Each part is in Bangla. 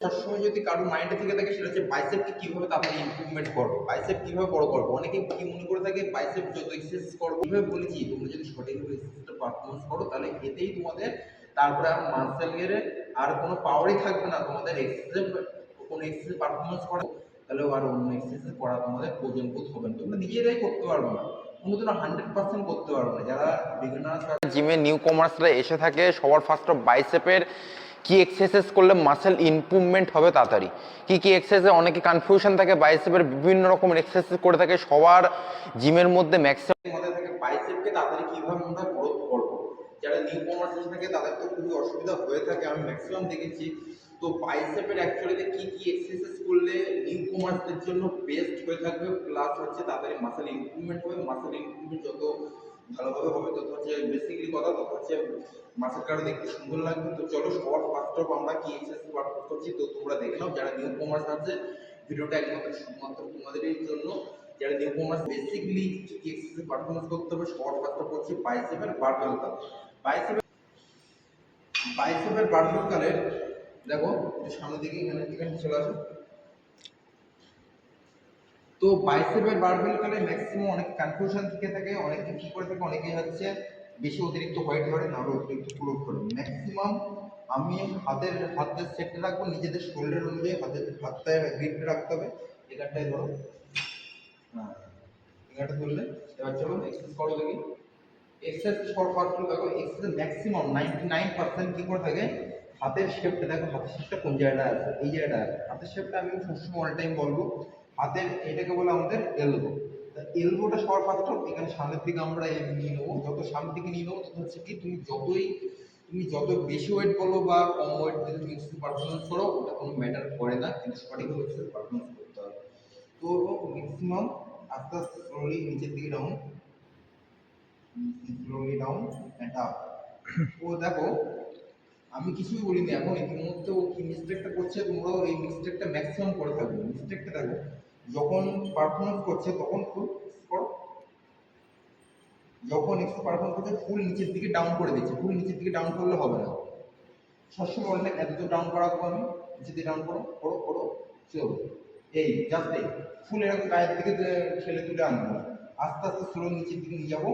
সবসময় যদি কারো মাইন্ডে থেকে থাকে সেটা হচ্ছে বাইসেপকে কিভাবে তাড়াতাড়ি ইমপ্রুভমেন্ট করবো, বাইসেপ কিভাবে বড় করবো। অনেকে কি মনে করে থাকে বাইসেপ যত এক্সারসাইজ করবো, কিভাবে বলেছি তোমরা যদি সঠিকভাবে এক্সারসাইজটা পারফরমেন্স করো তাহলে এতেই তোমাদের তারপরে আর মাসেলের আর কোনো পাওয়ারই থাকবে না। তোমাদের এক্সারসাইজ কোনো এক্সারসাইজ পারফরমেন্স করো তাহলে আর অন্য এক্সারসাইজ করা তোমাদের প্রয়োজন বোধ হবে না, তোমরা নিজেরাই করতে পারবে না, তোমরা 100% করতে পারবে না। যারা বিগিনার্স জিমে নিউ কমার্সরা এসে থাকে সবার ফার্স্ট বাইসেপের কি এক্সারসাইজ করলে মাসেল ইমপ্রুভমেন্ট হবে তাড়াতাড়ি, কি কি এক্সারসাইজে অনেকে কনফিউশন থাকে, বাইসেপের বিভিন্ন রকমের এক্সারসাইজ করে থাকে সবার জিমের মধ্যে ম্যাক্সিমাম আমাদের থেকে বাইসেপকে তাড়াতাড়ি কিভাবে আমরা গ্রোথ করবো। যারা নিউ কমার্স এসে থাকে তাদের তো খুবই অসুবিধা হয়ে থাকে, আমি ম্যাক্সিমাম দেখেছি। তো বাইসেপের অ্যাকচুয়ালি কি কি এক্সারসাইজ করলে নিউ কমার্সদের জন্য বেস্ট হয়ে থাকবে, প্লাস হচ্ছে তাদের মাসেল ইমপ্রুভমেন্ট হবে। মাসেল ইমপ্রুভমেন্ট যত ভালোভাবে হবে তত হচ্ছে বেসিক্যালি কথা তত হচ্ছে মাসেল কার্ড দেখতে সুন্দর লাগবে। তো চলো সবার ফার্স্ট অফ আমরা কি এক্সারসাইজ পারফর্ম করছি তো তোমরা দেখে নাও। যারা নিউ কমার্স আছে ভিডিওটা একমাত্র শুধুমাত্র তোমাদেরই জন্য। যারা নিউ কমার্স বেসিক্যালি কি কি এক্সারসাইজ পারফরমেন্স করতে হবে সবার ফার্স্ট অফ হচ্ছে বাইসেপের বারবেল কার। বাইসেপের বারবেল কারের দেখো সামনের দিকে এখানে চলে আসো। তো বাইসেপের বারবেল কালে ম্যাক্সিমাম অনেক কনফিউশন থেকে থাকে, অনেকে কি করে থাকে, অনেকে হচ্ছে বেশি অতিরিক্ত হোয়াইট ধরে না অতিরিক্ত পুরো করে। ম্যাক্সিমাম আমি হাতের সেটটা রাখবো নিজেদের শোল্ডার অনুযায়ী, হাতটায় গ্রিপটা রাখতে হবে। এখানটায় ধরো, হ্যাঁ এখানটা ধরলে। এবার চলো এক্সারসাইজ করো দেখি। এক্সারসাইজ করার ফার্স্ট দেখো এক্সারসাইজ ম্যাক্সিমাম 99% কি করে থাকে হাতের শেপটা। দেখো হাতের শেপটা কোন জায়গায় আছে, এই জায়গাটা আছে হাতের শেপটা। আমি সবসময় অল টাইম বলবো হাতের এটাকে বলে আমাদের এলবো। এলবোটা সবার ফার্স্ট এখানে সামনের দিকে আমরা নিয়ে নেবো। যত সামনের দিকে নিয়ে নেবো তত হচ্ছে কি তুমি যত বেশি ওয়েট বলো বা কম ওয়েট যদি তুমি এক্সারসাইজ পারফরমেন্স করো ওটা কোনো ম্যাটার করে না, কিন্তু সঠিকভাবে এক্সারসাইজ পারফরমেন্স করতে হবে। তো ম্যাক্সিমাম আস্তে আস্তে স্লোলি নিচের দিকে down, slowly down and up. ও দেখো আমি কিছুই বলিনি এখন, ইতিমধ্যে ও কি মিস্টেকটা করছে তোমরাও এই মিস্টেকটা ম্যাক্সিমাম করে থাকবে। মিস্টেকটা দেখো যখন পারফরমেন্স করছে তখন ফুল করো, যখন এক্সট্রা পারফরমেন্স করছে ফুল নিচের দিকে ডাউন করে দিচ্ছে। ফুল নিচের দিকে ডাউন করলে হবে না, সবসময় অনেক এত ডাউন করাবো আমি নিচের দিকে ডাউন করো করো করো চলো। এই জাস্ট এই ফুল এরকম গায়ের দিকে ঠেলে তুলে আনবো না, আস্তে আস্তে স্লো নিচের দিকে নিয়ে যাবো,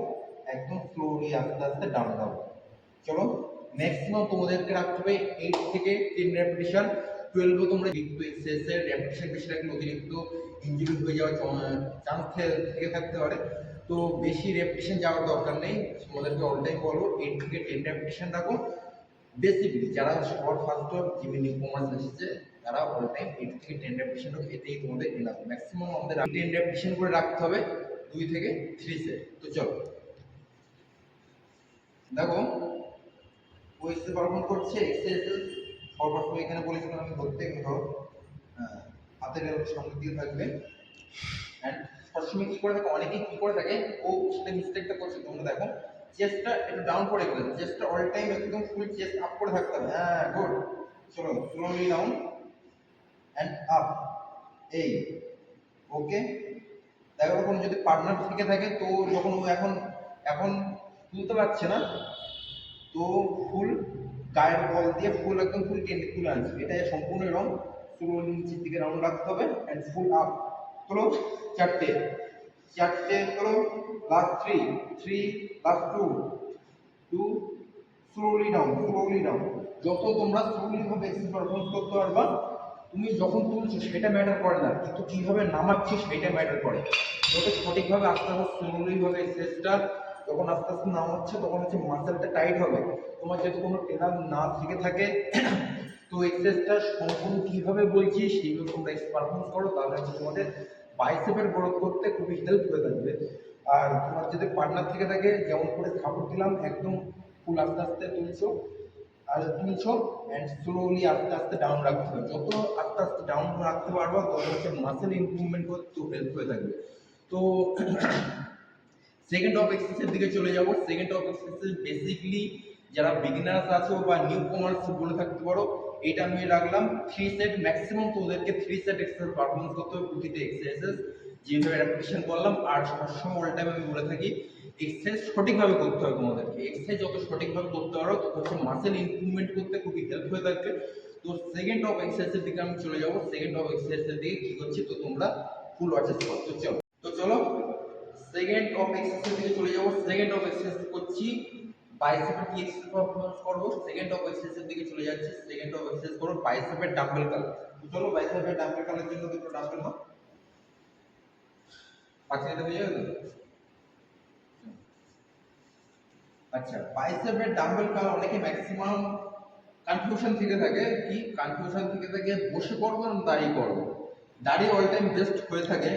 একদম স্লোলি আস্তে আস্তে ডাউন যাবো। চলো ম্যাক্সিমাম তোমাদেরকে রাখতে হবে 8 থেকে 10 রেপিটেশন। 12 তোমরা একটু এক্সারসাইজের রেপিটেশন বেশি রাখলে অতিরিক্ত ইনজুরি হয়ে যাওয়ার চান্স থেকে থাকতে পারে। তো বেশি রেপিটেশন যাওয়ার দরকার নেই, তোমাদেরকে অল টাইম বলবো 8 থেকে 10 রেপিটেশন রাখো। বেসিক্যালি যারা সবার ফার্স্ট জিমে নিউ কমার্স এসেছে তারা অল টাইম 8 থেকে 10 রেপিটেশন রাখো, এতেই তোমাদের এনাফ। ম্যাক্সিমাম আমাদের 10 রেপিটেশন করে রাখতে হবে 2 থেকে 3 সেট। তো চলো দেখো ও এক্সারসাইজ পারফর্ম করছে। এক্সারসাইজ সর্বপ্রথম এখানে বলেছিলাম আমি ধরতে ধরো, হাতের সামনের দিকে থাকবে। অ্যান্ড সবসময় কি করে থাকে অনেকেই কি করে থাকে ও সেটা মিস্টেকটা করছে তোমরা দেখো চেস্টটা একটু ডাউন করে গেলে, চেস্টটা অল টাইম একদম ফুল চেস্ট আপ করে থাকতে হবে। হ্যাঁ গুড, চলো স্লোলি ডাউন অ্যান্ড আপ। এই ওকে দেখো কোনো যদি পার্টনার থেকে থাকে তো যখন ও এখন এখন তুলতে পারছে না তো ফুল গায়ের বল দিয়ে ফুল একদম ফুল টেনে তুলে আনছে, এটা সম্পূর্ণ রং। স্লোলি নিচের দিকে রাউন্ড রাখতে হবে অ্যান্ড ফুল আপ। চলো চারটে চলো, last three last two slowly down. যত তোমরা স্লোলি ভাবে এক্সারসাইজ পারফরমেন্স করতে পারবা, তুমি যখন তুলছো সেটা ম্যাটার করে না, কিন্তু কিভাবে নামাচ্ছো সেটা ম্যাটার করে। যত সঠিকভাবে আস্তে আস্তে স্লোলি ভাবে এক্সারসাইজটা যখন আস্তে আস্তে নামাচ্ছে তখন হচ্ছে মাসেলটা টাইট হবে। তোমার যেহেতু কোনো ট্রেনার না থেকে থাকে তো এক্সারসাইজটা সম্পূর্ণ কীভাবে বলছি সেইভাবে তোমরা এক্সারসাইজ পারফরমেন্স করো, তাহলে হচ্ছে তোমাদের বাইসেপের গ্রোথ করতে খুবই হেল্প হয়ে থাকবে। আর তোমার যদি পার্টনার থেকে থাকে যেমন করে সাপোর্ট দিলাম একদম ফুল আস্তে আস্তে তুলছো অ্যান্ড স্লোলি আস্তে আস্তে ডাউন রাখতে হবে। যত আস্তে আস্তে ডাউন রাখতে পারবো তত হচ্ছে মাসেল ইমপ্রুভমেন্ট করতে হেল্প হয়ে থাকবে। তো সেকেন্ড অফ এক্সারসাইজের দিকে চলে যাব। সেকেন্ড অফ এক্সারসাইজ বেসিক্যালি যারা বিগিনার্স আছো বা নিউ কমার্স বলে থাকতে পারো, এটা আমি রাখলাম 3 সেট। ম্যাক্সিমাম তোমাদেরকে 3 সেট এক্সারসাইজ পারফরমেন্স করতে হবে প্রতিটা এক্সারসাইজ যেভাবে রেপিটেশন করলাম। আর সবসময় অল টাইম আমি বলে থাকি এক্সারসাইজ সঠিকভাবে করতে হবে তোমাদেরকে। এক্সারসাইজ যত সঠিকভাবে করতে পারো তত হচ্ছে মাসেল ইমপ্রুভমেন্ট করতে খুবই হেল্প হয়ে থাকবে। তো তো সেকেন্ড অফ এক্সারসাইজের দিকে আমি চলে যাব। সেকেন্ড অফ এক্সারসাইজের দিকে কি করছি তো তোমরা ফুল ওয়াচেস করো। তো চলো সেকেন্ড অফ এক্সারসাইজ দিকে চলে যাব। সেকেন্ড অফ এক্সারসাইজ করছি বাইসেপের কি এক্সারসাইজ পারফরম্যান্স করব। সেকেন্ড অফ এক্সারসাইজের দিকে চলে যাচ্ছি। সেকেন্ড অফ এক্সারসাইজ করব বাইসেপের ডাম্বেল কাল। তো চলো বাইসেপের ডাম্বেল কালের জন্য দুটো ডাম্বেল নাও, 5 মিনিট হয়ে যাবে তো? আচ্ছা, বাইসেপের ডাম্বেল কাল অনেকে ম্যাক্সিমাম কনফিউশন থেকে থাকে। কি কনফিউশন থেকে থাকে বসে করবো না দাঁড়িয়ে করবো? দাঁড়িয়ে অল টাইম বেস্ট হয়ে থাকে,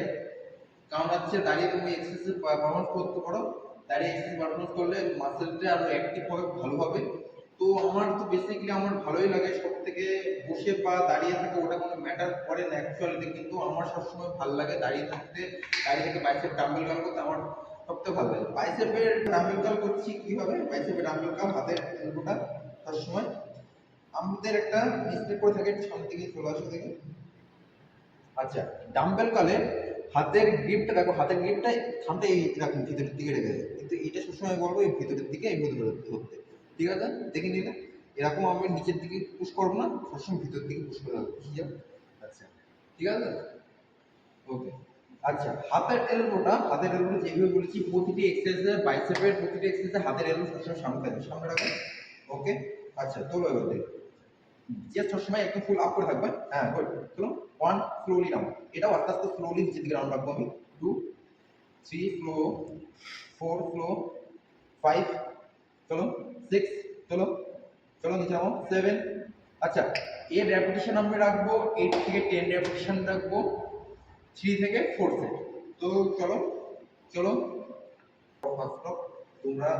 কারণ হচ্ছে দাঁড়িয়ে তুমি এক্সারসাইজ পারফরমেন্স করতে পারো। দাঁড়িয়ে এক্সারসাইজ পারফরমেন্স করলে মাসেলটা আরো অ্যাক্টিভ হবে, ভালো হবে। তো আমার তো বেসিক্যালি আমার ভালোই লাগে সব থেকে বসে বা দাঁড়িয়ে থাকে, ওটা কোনো ম্যাটার করে না অ্যাকচুয়ালিতে, কিন্তু আমার সবসময় ভালো লাগে দাঁড়িয়ে থাকতে। দাঁড়িয়ে থেকে বাইসেপ ডাম্বেল কাল করতে আমার সবথেকে ভালো লাগে। বাইসেপের ডাম্বেল কাল করছি কিভাবে? বাইসেপের ডাম্বেল কাল হাতের এলবোটা সবসময় আমাদের একটা মিস্টেক করে থাকে, একটু সামনে দিকে চলে আসো দেখে। আচ্ছা, ডাম্বেল কালে হাতের গ্রিপটা দেখো, হাতের গ্রিপটা থামটা এরকম ভিতরের দিকে রেখে দেয়, কিন্তু এটা সবসময় বলবো এই ভিতরের দিকে, এই ভিতরে ধরতে। ঠিক আছে, দেখে নিলে এরকম আমি নিচের দিকে পুশ করবো না, সবসময় ভিতর দিকে পুশ করে রাখবো। বুঝে যাও? আচ্ছা, ঠিক আছে, ওকে। আচ্ছা, হাতের এলবোটা যেভাবে বলেছি প্রতিটি এক্সারসাইজে, বাইসেপের প্রতিটি এক্সারসাইজে হাতের এলবো সবসময় সামনে থাকবে, সামনে রাখো। ওকে, আচ্ছা তোলো এবার দেখো। চেস্ট সবসময় একটু ফুল আপ করে থাকবে। হ্যাঁ, গুড। চলো 1 স্লোলি নাও, এটাও আস্তে আস্তে স্লোলি নিচের দিকে রাউন্ড রাখবো আমি। 2 3 স্লো, 4 স্লো, 5 চলো, 6 চলো, চলো নিচে নামো, 7। আচ্ছা, এর রেপিটেশন আমি রাখবো 8 থেকে 10 রেপিটেশন রাখবো, 3 থেকে 4 সেট। তো চলো চলো ফার্স্ট অফ তোমরা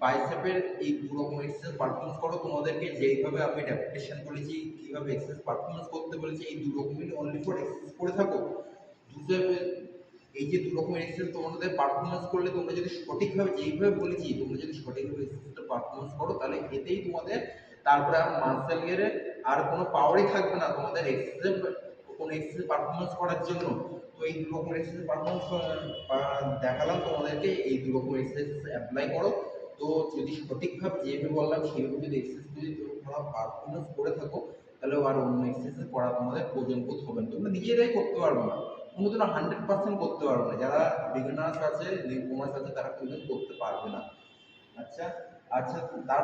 বাইসেপের এই দু রকম এক্সারসাইজ পারফরমেন্স করো। তোমাদেরকে যেইভাবে আমি রেপিটেশন বলেছি, কিভাবে এক্সারসাইজ পারফরমেন্স করতে বলেছি, এই দু রকমই অনলি ফর এক্সারসাইজ করে থাকো। দুটো এই যে দু রকমের এক্সারসাইজ তোমাদের পারফরমেন্স করলে, তোমরা যদি সঠিকভাবে যেইভাবে বলেছি তোমরা যদি সঠিকভাবে এক্সারসাইজটা পারফরমেন্স করো, তাহলে এতেই তোমাদের তারপরে আর মাসেল গেরে আর কোনো পাওয়ারই থাকবে না তোমাদের এক্সারসাইজ, কোনো এক্সারসাইজ পারফরমেন্স করার জন্য। তো এই দু রকমের এক্সারসাইজ পারফরমেন্স দেখালাম তোমাদেরকে, এই দু রকমের এক্সারসাইজ অ্যাপ্লাই করো। তো যদি সঠিকভাবে যেভাবে বললাম সেইভাবে যদি এক্সারসাইজ যদি তোমরা পারফরমেন্স করে থাকো, তাহলে আর অন্য এক্সারসাইজ করা তোমাদের প্রয়োজন বোধ হবে না, তোমরা নিজেরাই করতে পারবে না। কোনোদিনও 100% করতে পারবে না। যারা বিগিনার্স আছে, নিউকমার্স আছে, তারা কোনোদিন করতে পারবে না। আচ্ছা, আচ্ছা, তার